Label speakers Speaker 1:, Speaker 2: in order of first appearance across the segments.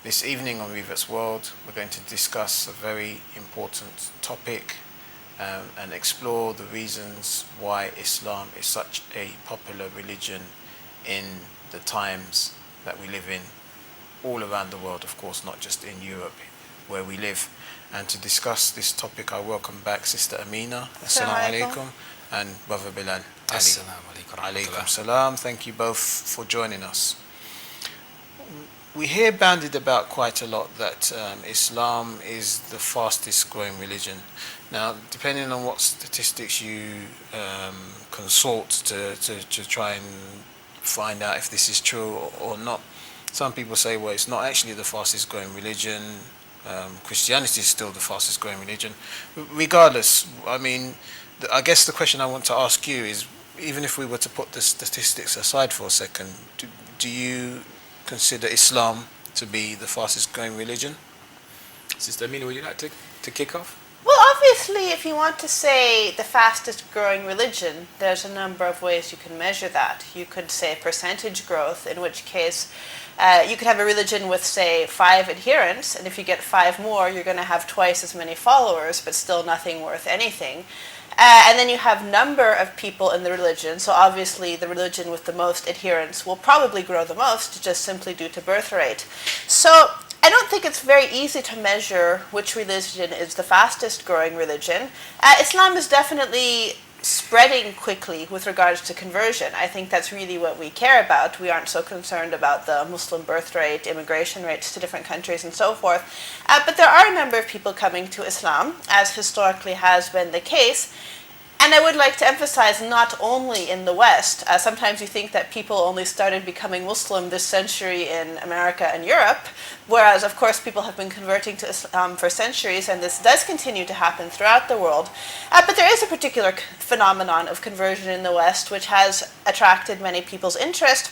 Speaker 1: This evening on Revert's World, we're going to discuss a very important topic and explore the reasons why Islam is such a popular religion in the times that we live in, all around the world, of course, not just in Europe where we live. And to discuss this topic, I welcome back Sister Amina. Assalamu alaikum. And Brother Bilal.
Speaker 2: Assalamu alaikum.
Speaker 1: Alaikum salam. Thank you both for joining us. We hear bandied about quite a lot that Islam is the fastest growing religion. Now, depending on what statistics you consult to try and find out if this is true or not, some people say, well, it's not actually the fastest growing religion. Christianity is still the fastest growing religion. Regardless, I mean, I guess the question I want to ask you is, even if we were to put the statistics aside for a second, do you consider Islam to be the fastest growing religion?
Speaker 2: Sister Amina, would you like to kick off?
Speaker 3: Well, obviously, if you want to say the fastest growing religion, there's a number of ways you can measure that. You could say percentage growth, in which case you could have a religion with, say, 5 adherents, and if you get 5 more, you're going to have twice as many followers, but still nothing worth anything. And then you have number of people in the religion, so obviously the religion with the most adherents will probably grow the most, just simply due to birth rate. So I don't think it's very easy to measure which religion is the fastest growing religion. Islam is definitely spreading quickly with regards to conversion. I think that's really what we care about. We aren't so concerned about the Muslim birth rate, immigration rates to different countries and so forth. But there are a number of people coming to Islam, as historically has been the case. And I would like to emphasize, not only in the West. Sometimes you think that people only started becoming Muslim this century in America and Europe, whereas, of course, people have been converting to Islam for centuries, and this does continue to happen throughout the world. But there is a particular phenomenon of conversion in the West which has attracted many people's interest.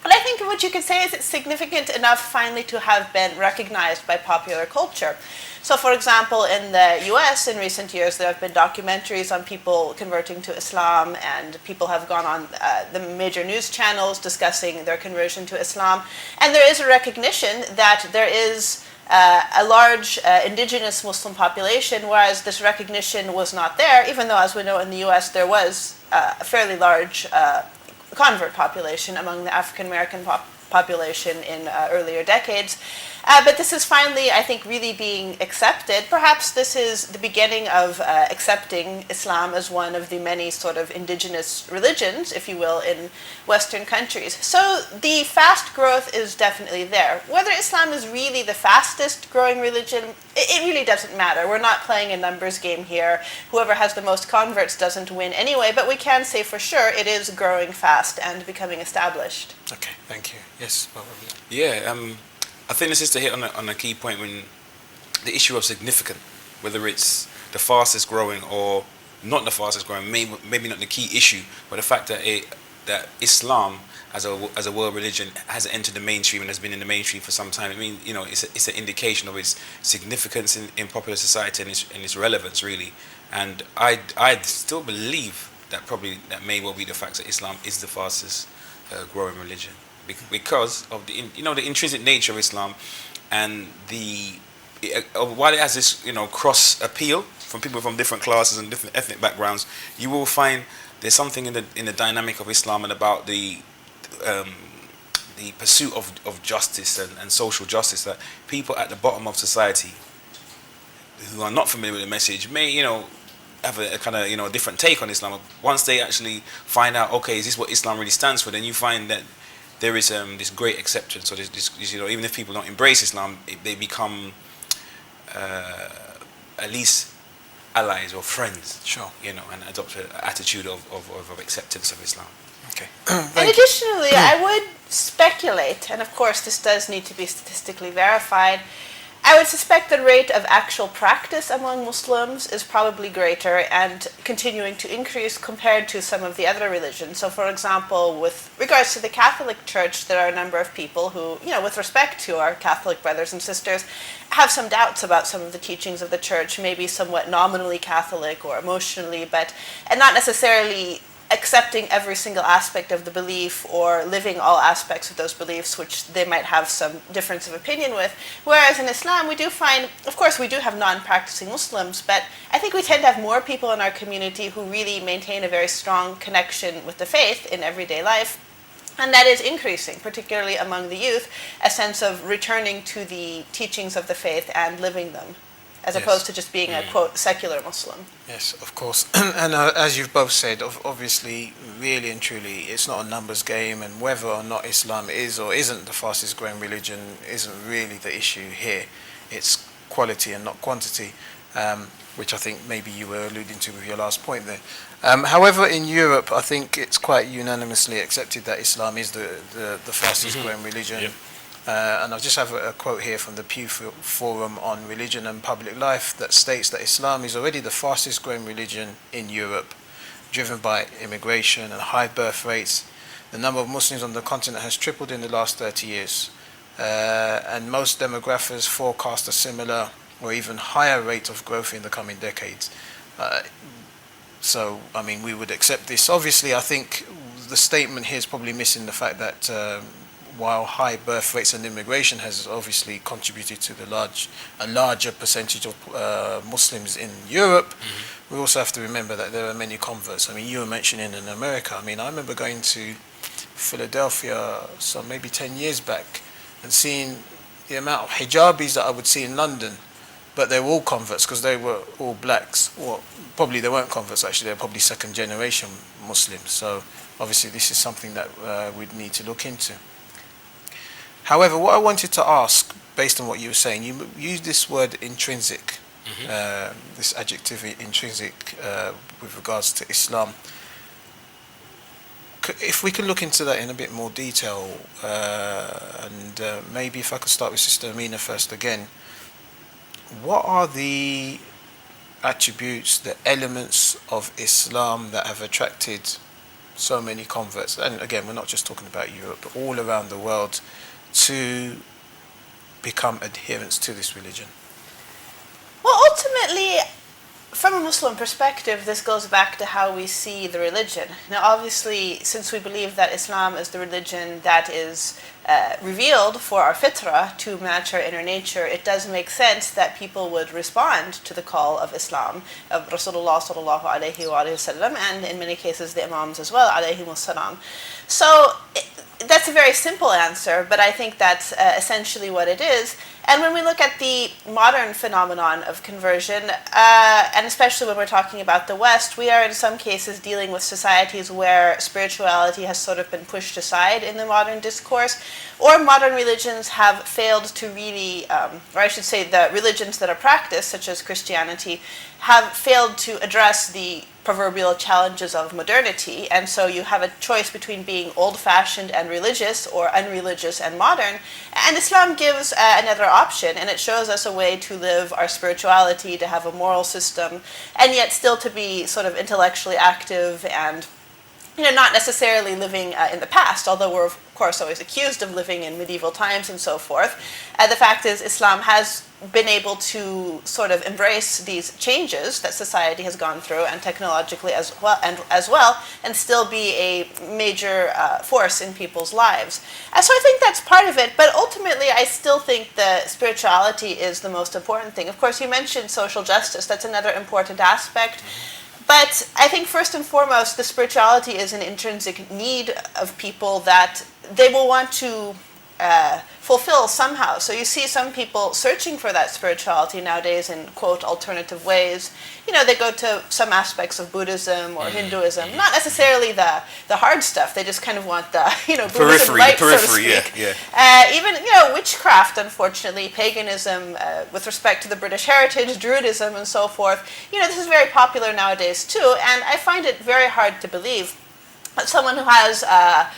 Speaker 3: And I think what you could say is it's significant enough finally to have been recognized by popular culture. So, for example, in the US in recent years, there have been documentaries on people converting to Islam, and people have gone on the major news channels discussing their conversion to Islam. And there is a recognition that there is a large indigenous Muslim population, whereas this recognition was not there, even though, as we know, in the US there was a fairly large convert population among the African American population in earlier decades. But this is finally, I think, really being accepted. Perhaps this is the beginning of accepting Islam as one of the many sort of indigenous religions, if you will, in Western countries. So the fast growth is definitely there. Whether Islam is really the fastest growing religion, it really doesn't matter. We're not playing a numbers game here. Whoever has the most converts doesn't win anyway, but we can say for sure it is growing fast and becoming established.
Speaker 1: Okay, thank you. Yes, probably.
Speaker 2: Yeah, I think this is to hit on a key point when the issue of significance, whether it's the fastest growing or not the fastest growing, maybe not the key issue, but the fact that that Islam as a world religion has entered the mainstream and has been in the mainstream for some time. I mean, you know, it's an indication of its significance in popular society and its relevance, really. And I still believe that that may well be the fact that Islam is the fastest growing religion, because of the intrinsic nature of Islam, and while it has this cross appeal from people from different classes and different ethnic backgrounds, you will find there's something in the dynamic of Islam and about the pursuit of justice and social justice, that people at the bottom of society who are not familiar with the message may have a kind of different take on Islam. Once they actually find out, okay, is this what Islam really stands for, then you find that there is this great acceptance. So this even if people don't embrace Islam, they become at least allies or friends.
Speaker 1: Sure.
Speaker 2: And adopt an attitude of acceptance of Islam.
Speaker 1: Okay.
Speaker 3: And additionally, I would speculate, and of course this does need to be statistically verified, I would suspect the rate of actual practice among Muslims is probably greater and continuing to increase compared to some of the other religions. So, for example, with regards to the Catholic Church, there are a number of people who, with respect to our Catholic brothers and sisters, have some doubts about some of the teachings of the Church, maybe somewhat nominally Catholic or emotionally, and not necessarily accepting every single aspect of the belief or living all aspects of those beliefs, which they might have some difference of opinion with. Whereas in Islam, we do find, of course, we do have non-practicing Muslims, but I think we tend to have more people in our community who really maintain a very strong connection with the faith in everyday life. And that is increasing, particularly among the youth, a sense of returning to the teachings of the faith and living them, as opposed to just being a, quote, secular Muslim.
Speaker 1: Yes, of course. And as you've both said, obviously, really and truly, it's not a numbers game, and whether or not Islam is or isn't the fastest growing religion isn't really the issue here. It's quality and not quantity, which I think maybe you were alluding to with your last point there. However, in Europe, I think it's quite unanimously accepted that Islam is the fastest growing religion.
Speaker 2: Yep.
Speaker 1: And I just have a quote here from the Pew Forum on Religion and Public Life that states that Islam is already the fastest growing religion in Europe, driven by immigration and high birth rates. The number of Muslims on the continent has tripled in the last 30 years. And most demographers forecast a similar or even higher rate of growth in the coming decades. So, I mean, we would accept this. Obviously, I think the statement here is probably missing the fact that while high birth rates and immigration has obviously contributed to a larger percentage of Muslims in Europe, we also have to remember that there are many converts. I mean, you were mentioning in America. I mean, I remember going to Philadelphia maybe 10 years back and seeing the amount of hijabis that I would see in London. But they were all converts because they were all blacks. Well, probably they weren't converts actually, they were probably second generation Muslims. So obviously this is something that we'd need to look into. However, what I wanted to ask, based on what you were saying, you used this word intrinsic, this adjective intrinsic with regards to Islam. If we could look into that in a bit more detail, and maybe if I could start with Sister Amina first again. What are the attributes, the elements of Islam that have attracted so many converts? And again, we're not just talking about Europe, but all around the world to become adherents to this religion?
Speaker 3: Well, ultimately, from a Muslim perspective, this goes back to how we see the religion. Now, obviously, since we believe that Islam is the religion that is revealed for our fitrah to match our inner nature, it does make sense that people would respond to the call of Islam, of Rasulullah sallallahu alaihi wasallam, and in many cases the Imams as well, alayhimus salam. So that's a very simple answer, but I think that's essentially what it is. And when we look at the modern phenomenon of conversion, and especially when we're talking about the West, we are in some cases dealing with societies where spirituality has sort of been pushed aside in the modern discourse, or modern religions have failed to really, or I should say the religions that are practiced, such as Christianity, have failed to address the proverbial challenges of modernity, and so you have a choice between being old-fashioned and religious or unreligious and modern, and Islam gives another option, and it shows us a way to live our spirituality, to have a moral system, and yet still to be sort of intellectually active and not necessarily living in the past, although we're of course always accused of living in medieval times and so forth. The fact is Islam has been able to sort of embrace these changes that society has gone through, and technologically as well, and still be a major force in people's lives. So I think that's part of it, but ultimately I still think the spirituality is the most important thing. Of course, you mentioned social justice. That's another important aspect. But I think first and foremost, the spirituality is an intrinsic need of people that they will want to fulfill somehow. So you see some people searching for that spirituality nowadays in, quote, alternative ways. They go to some aspects of Buddhism or Hinduism, not necessarily the hard stuff. They just kind of want the, Buddhism light, so to speak. Even, witchcraft, unfortunately, paganism, with respect to the British heritage, Druidism and so forth. This is very popular nowadays too, and I find it very hard to believe that someone who has a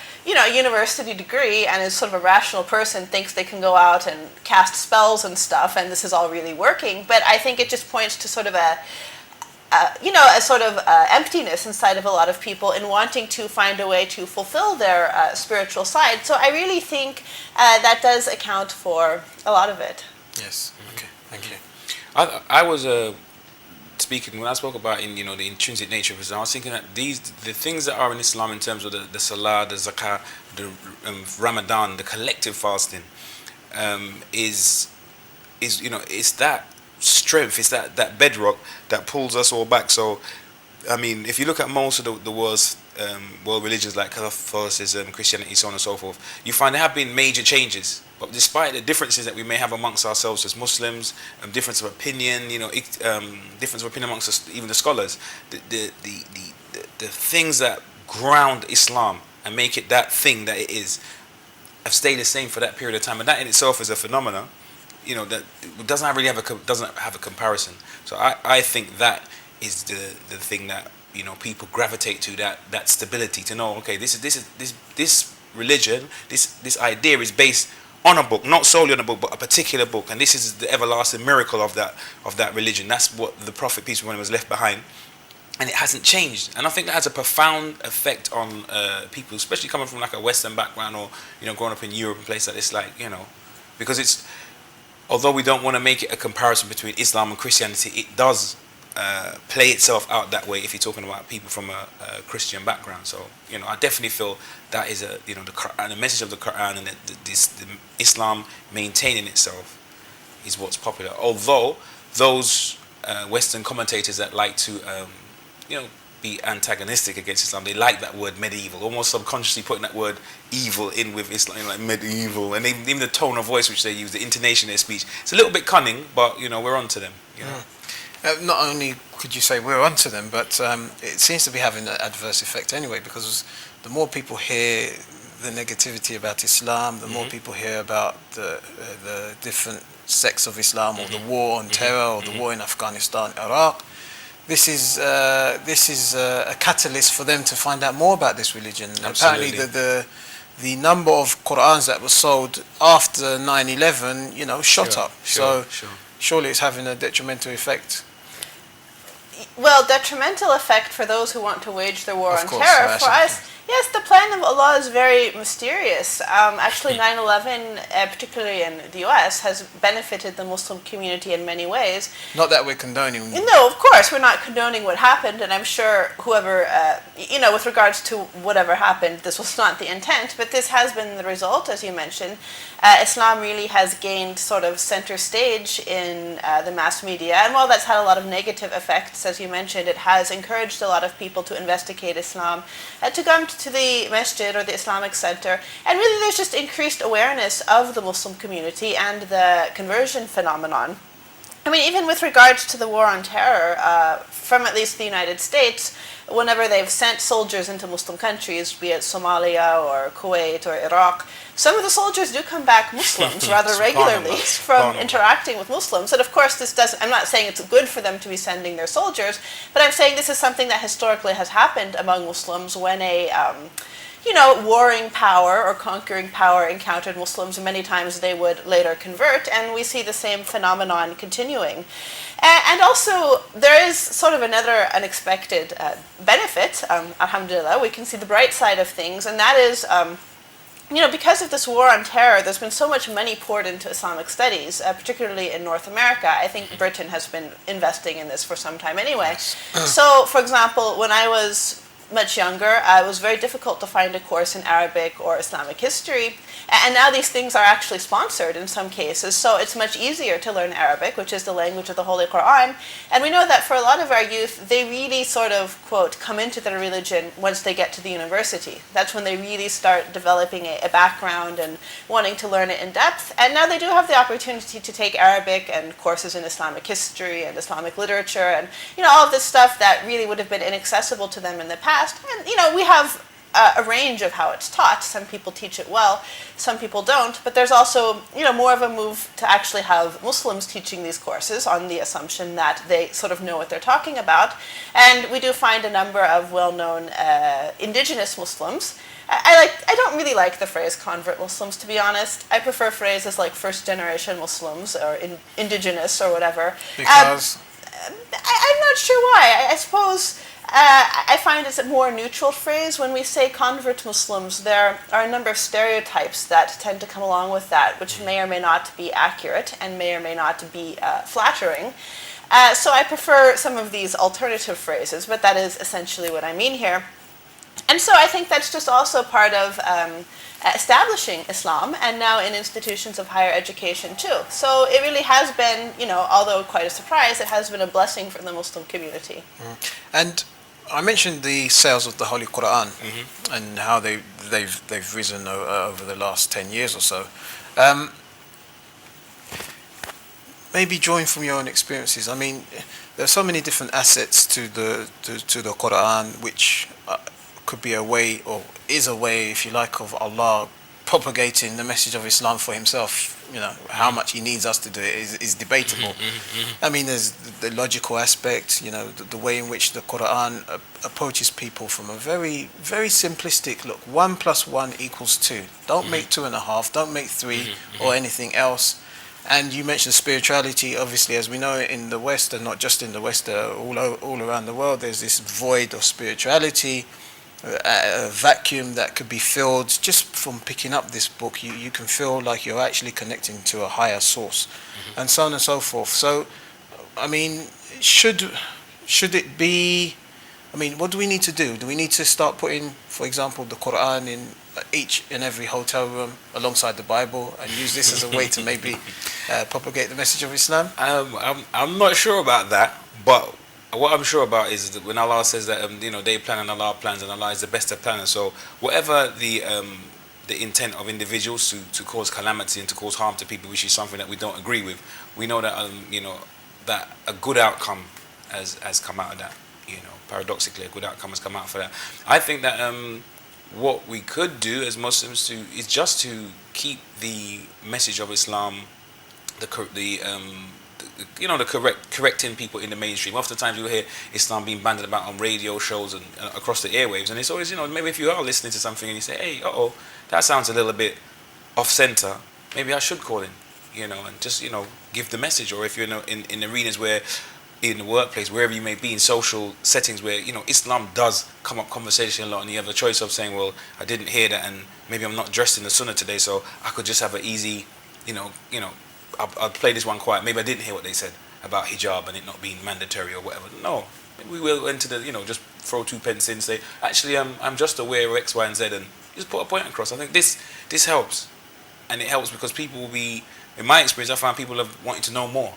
Speaker 3: university degree and is sort of a rational person thinks they can go out and cast spells and stuff, and this is all really working. But I think it just points to sort of a sort of emptiness inside of a lot of people in wanting to find a way to fulfill their spiritual side. So I really think that does account for a lot of it.
Speaker 1: Yes. Okay. Thank you.
Speaker 2: I was speaking, when I spoke about the intrinsic nature of Islam, I was thinking that the things that are in Islam in terms of the Salah, the Zakah, the Ramadan, the collective fasting, is it's that strength, it's that bedrock that pulls us all back. So, I mean, if you look at most of the world's world religions like Catholicism, Christianity, so on and so forth, you find there have been major changes. But despite the differences that we may have amongst ourselves as Muslims, difference of opinion, difference of opinion amongst us, even the scholars, the things that ground Islam and make it that thing that it is, have stayed the same for that period of time, and that in itself is a phenomenon. That doesn't really have a comparison. So I think that is the thing that people gravitate to, that stability, to know, okay, this religion, this idea is based on a book, not solely on a book, but a particular book, and this is the everlasting miracle of that religion. That's what the Prophet, peace be upon him, was left behind, and it hasn't changed. And I think that has a profound effect on people, especially coming from like a Western background, or growing up in Europe and places like this, because it's, although we don't want to make it a comparison between Islam and Christianity, it does play itself out that way if you're talking about people from a Christian background. So I definitely feel that is the Quran, the message of the Quran, and the Islam maintaining itself is what's popular. Although those Western commentators that like to be antagonistic against Islam, they like that word medieval, almost subconsciously putting that word evil in with Islam, like medieval, and even the tone of voice which they use, the intonation of their speech, it's a little bit cunning, but we're on to them.
Speaker 1: Not only could you say we're onto them, but it seems to be having an adverse effect anyway, because the more people hear the negativity about Islam, the more people hear about the different sects of Islam, or the war on terror, or the war in Afghanistan, Iraq. This is a catalyst for them to find out more about this religion.
Speaker 2: Absolutely.
Speaker 1: Apparently, the number of Qur'ans that were sold after 9/11, shot up.
Speaker 2: Sure.
Speaker 1: Surely it's having a detrimental effect.
Speaker 3: Well, detrimental effect for those who want to wage the war
Speaker 1: Of
Speaker 3: on
Speaker 1: course,
Speaker 3: terror. For us, yes, the plan of Allah is very mysterious. Actually, 9/11, particularly in the US, has benefited the Muslim community in many ways.
Speaker 1: Not that we're condoning.
Speaker 3: No, of course, we're not condoning what happened, and I'm sure whoever, with regards to whatever happened, this was not the intent, but this has been the result, as you mentioned. Islam really has gained sort of center stage in the mass media, and while that's had a lot of negative effects, as you mentioned, it has encouraged a lot of people to investigate Islam, to come to the masjid or the Islamic center, and really there's just increased awareness of the Muslim community and the conversion phenomenon. I mean, even with regards to the war on terror, from at least the United States, whenever they've sent soldiers into Muslim countries, be it Somalia or Kuwait or Iraq, some of the soldiers do come back Muslims rather regularly from interacting with Muslims. And of course, I'm not saying it's good for them to be sending their soldiers, but I'm saying this is something that historically has happened among Muslims when a warring power or conquering power encountered Muslims. Many times they would later convert, and we see the same phenomenon continuing. And also, there is sort of another unexpected benefit, alhamdulillah. We can see the bright side of things, and that is, because of this war on terror, there's been so much money poured into Islamic studies, particularly in North America. I think Britain has been investing in this for some time anyway. So, for example, when I was much younger, it was very difficult to find a course in Arabic or Islamic history, and now these things are actually sponsored in some cases, so it's much easier to learn Arabic, which is the language of the Holy Quran. And we know that for a lot of our youth, they really sort of, quote, come into their religion once they get to the university. That's when they really start developing a background and wanting to learn it in depth. And now they do have the opportunity to take Arabic and courses in Islamic history and Islamic literature and all of this stuff that really would have been inaccessible to them in the past. And we have a range of how it's taught. Some people teach it well, some people don't, but there's also more of a move to actually have Muslims teaching these courses on the assumption that they sort of know what they're talking about. And we do find a number of well-known indigenous Muslims. I don't really like the phrase convert Muslims, to be honest. I prefer phrases like first-generation Muslims or indigenous or whatever.
Speaker 1: Because?
Speaker 3: I'm not sure why. I suppose I find it's a more neutral phrase. When we say convert Muslims, there are a number of stereotypes that tend to come along with that, which may or may not be accurate and may or may not be flattering. So I prefer some of these alternative phrases, but that is essentially what I mean here. And so I think that's just also part of establishing Islam, and now in institutions of higher education too. So it really has been, although quite a surprise, it has been a blessing for the Muslim community.
Speaker 1: And I mentioned the sales of the Holy Quran and how they've risen over the last 10 years or so. Maybe drawing from your own experiences. I mean, there are so many different assets to the Quran, which could be a way, or is a way, if you like, of Allah propagating the message of Islam for Himself. How much He needs us to do it is debatable. I mean, there's the logical aspect. The way in which the Quran approaches people from a very, very simplistic look. 1 + 1 = 2. Don't make 2.5. Don't make 3 or anything else. And you mentioned spirituality. Obviously, as we know in the West, and not just in the West, all around the world, there's this void of spirituality, a vacuum that could be filled just from picking up this book. You can feel like you're actually connecting to a higher source, and so on and so forth. So, I mean, should it be? I mean, what do we need to do? Do we need to start putting, for example, the Quran in each and every hotel room alongside the Bible, and use this as a way to maybe propagate the message of Islam?
Speaker 2: I'm not sure about that, but what I'm sure about is that when Allah says that they plan and Allah plans, and Allah is the best of planners. So whatever the intent of individuals to cause calamity and to cause harm to people, which is something that we don't agree with, we know that that a good outcome has come out of that. Paradoxically, a good outcome has come out for that. I think that what we could do as Muslims is just to keep the message of Islam, correcting people in the mainstream. Oftentimes you hear Islam being bandied about on radio shows and across the airwaves, and it's always, maybe if you are listening to something and you say, hey, that sounds a little bit off center, maybe I should call in, and just, give the message. Or if you're in arenas where, in the workplace, wherever you may be, in social settings where, Islam does come up conversation a lot, and you have a choice of saying, well, I didn't hear that, and maybe I'm not dressed in the sunnah today, so I could just have an easy, I'll play this one quiet. Maybe I didn't hear what they said about hijab and it not being mandatory or whatever. No, we will enter the, just throw 2 pence in and say, actually, I'm just aware of X, Y, and Z, and just put a point across. I think this helps, and it helps because people will be, in my experience, I find people have wanting to know more,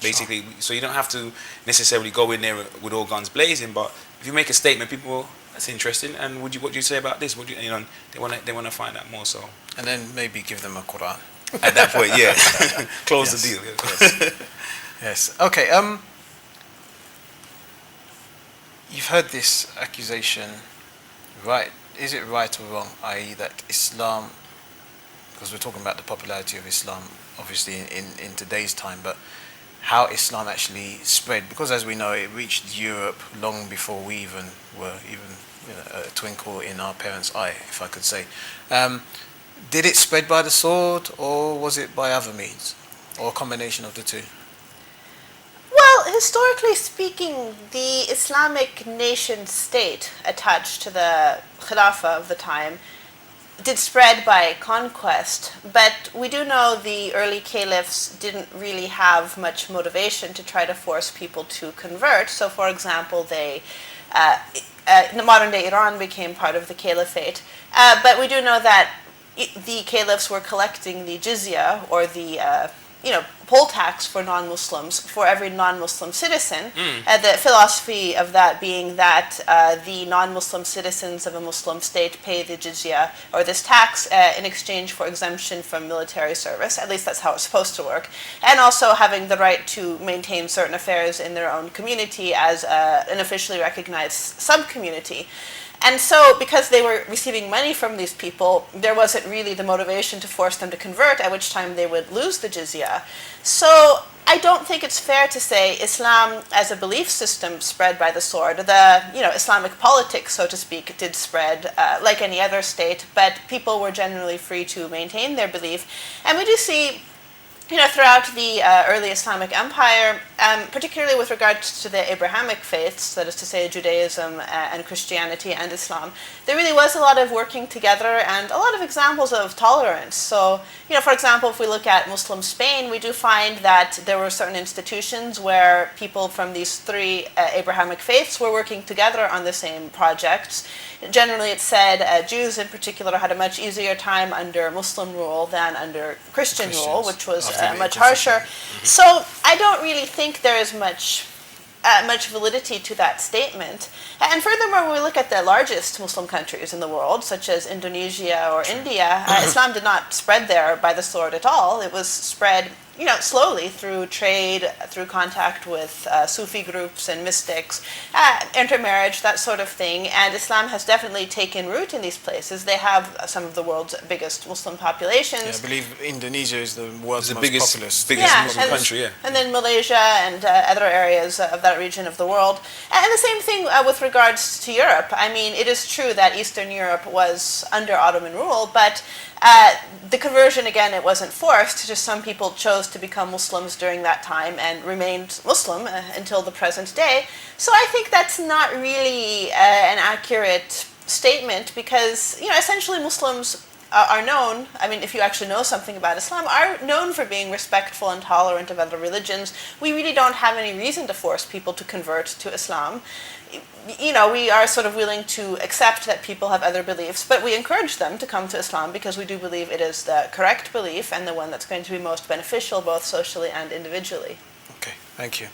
Speaker 2: basically. Sure. So you don't have to necessarily go in there with all guns blazing, but if you make a statement, people will, that's interesting, and what do you say about this? They want to find out more. So,
Speaker 1: and then maybe give them a Quran.
Speaker 2: At that point, yeah. Close the deal.
Speaker 1: Yes. Okay. You've heard this accusation, right? Is it right or wrong? I.e., that Islam, because we're talking about the popularity of Islam, obviously in today's time, but how Islam actually spread, because as we know, it reached Europe long before we were a twinkle in our parents' eye, if I could say. Did it spread by the sword, or was it by other means, or a combination of the two?
Speaker 3: Well, historically speaking, the Islamic nation state attached to the Khilafah of the time did spread by conquest, but we do know the early caliphs didn't really have much motivation to try to force people to convert. So, for example, they in the modern-day Iran became part of the caliphate, but we do know that the caliphs were collecting the jizya, or the poll tax for non-Muslims, for every non-Muslim citizen. The philosophy of that being that the non-Muslim citizens of a Muslim state pay the jizya, or this tax, in exchange for exemption from military service. At least that's how it's supposed to work. And also having the right to maintain certain affairs in their own community as an officially recognized sub-community. And so, because they were receiving money from these people, there wasn't really the motivation to force them to convert, at which time they would lose the jizya. So, I don't think it's fair to say Islam as a belief system spread by the sword. The Islamic politics, so to speak, did spread like any other state, but people were generally free to maintain their belief. And we do see throughout the early Islamic Empire, particularly with regards to the Abrahamic faiths, that is to say Judaism and Christianity and Islam, there really was a lot of working together and a lot of examples of tolerance. So, for example, if we look at Muslim Spain, we do find that there were certain institutions where people from these three Abrahamic faiths were working together on the same projects. Generally, it's said Jews in particular had a much easier time under Muslim rule than under Christian rule, which was much harsher. So I don't really think there is much validity to that statement. And furthermore, when we look at the largest Muslim countries in the world, such as Indonesia or India, Islam did not spread there by the sword at all. It was spread slowly through trade, through contact with Sufi groups and mystics, intermarriage, that sort of thing. And Islam has definitely taken root in these places. They have some of the world's biggest Muslim populations.
Speaker 1: Yeah, I believe Indonesia is the world's most
Speaker 2: biggest Muslim country, yeah.
Speaker 3: And then Malaysia and other areas of that region of the world. And the same thing with regards to Europe. I mean, it is true that Eastern Europe was under Ottoman rule, but the conversion, again, it wasn't forced. Just some people chose to become Muslims during that time and remained Muslim until the present day. So I think that's not really an accurate statement because, essentially Muslims are known, I mean, if you actually know something about Islam, are known for being respectful and tolerant of other religions. We really don't have any reason to force people to convert to Islam. We are sort of willing to accept that people have other beliefs, but we encourage them to come to Islam because we do believe it is the correct belief and the one that's going to be most beneficial both socially and individually.
Speaker 1: Okay, thank you.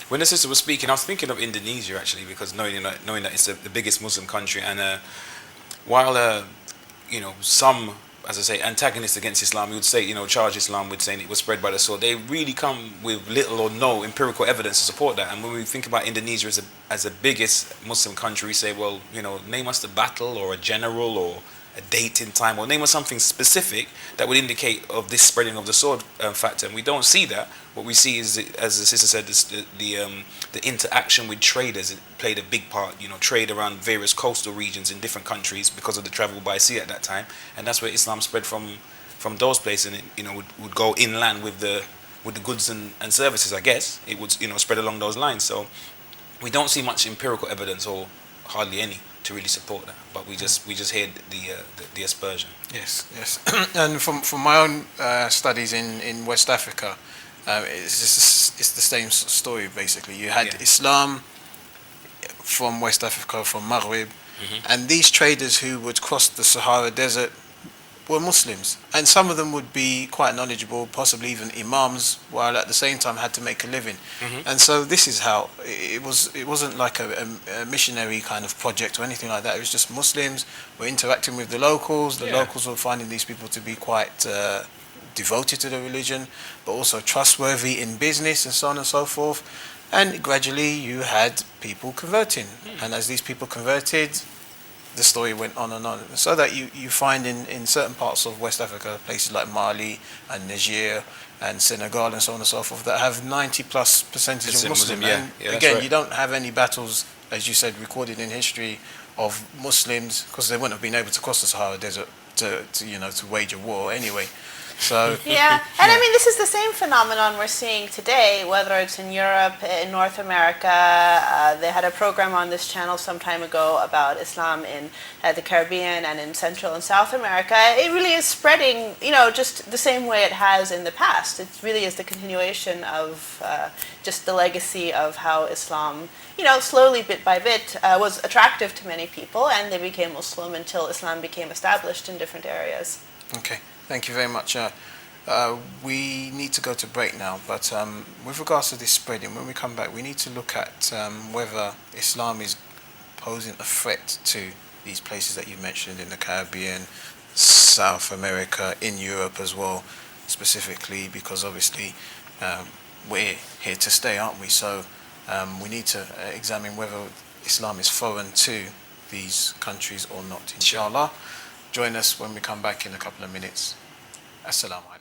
Speaker 2: When the sister was speaking, I was thinking of Indonesia actually, because knowing that it's the biggest Muslim country, and while some, as I say, antagonists against Islam, you would say, charge Islam with saying it was spread by the sword. They really come with little or no empirical evidence to support that. And when we think about Indonesia as the biggest Muslim country, we say, well, name us the battle or a general or a date in time, or name us something specific that would indicate of this spreading of the sword factor. And we don't see that. What we see is, as the sister said, the interaction with traders. It played a big part. Trade around various coastal regions in different countries because of the travel by sea at that time, and that's where Islam spread from those places, and it would go inland with the goods and services. I guess it would spread along those lines. So we don't see much empirical evidence, or hardly any, to really support that. But we just hear the aspersion.
Speaker 1: Yes. And from my own studies in West Africa, it's the same story basically. You had Islam from West Africa, from Maghreb, and these traders who would cross the Sahara Desert were Muslims, and some of them would be quite knowledgeable, possibly even imams, while at the same time had to make a living. And so this is how it was. It wasn't like a missionary kind of project or anything like that. It was just Muslims were interacting with the locals. The locals were finding these people to be quite devoted to the religion, but also trustworthy in business and so on and so forth. And gradually you had people converting, and as these people converted, the story went on and on. So that you find in certain parts of West Africa, places like Mali and Niger and Senegal and so on and so forth, that have 90+% of Muslim. And again, right. You don't have any battles, as you said, recorded in history of Muslims, because they wouldn't have been able to cross the Sahara Desert to wage a war anyway. So
Speaker 3: yeah, and I mean, this is the same phenomenon we're seeing today, whether it's in Europe, in North America. They had a program on this channel some time ago about Islam in the Caribbean and in Central and South America. It really is spreading, just the same way it has in the past. It really is the continuation of just the legacy of how Islam, slowly, bit by bit, was attractive to many people, and they became Muslim until Islam became established in different areas.
Speaker 1: Okay. Thank you very much. We need to go to break now, but with regards to this spreading, when we come back, we need to look at whether Islam is posing a threat to these places that you mentioned in the Caribbean, South America, in Europe as well, specifically because obviously we're here to stay, aren't we? So we need to examine whether Islam is foreign to these countries or not, inshallah. Join us when we come back in a couple of minutes. Assalamu alaikum.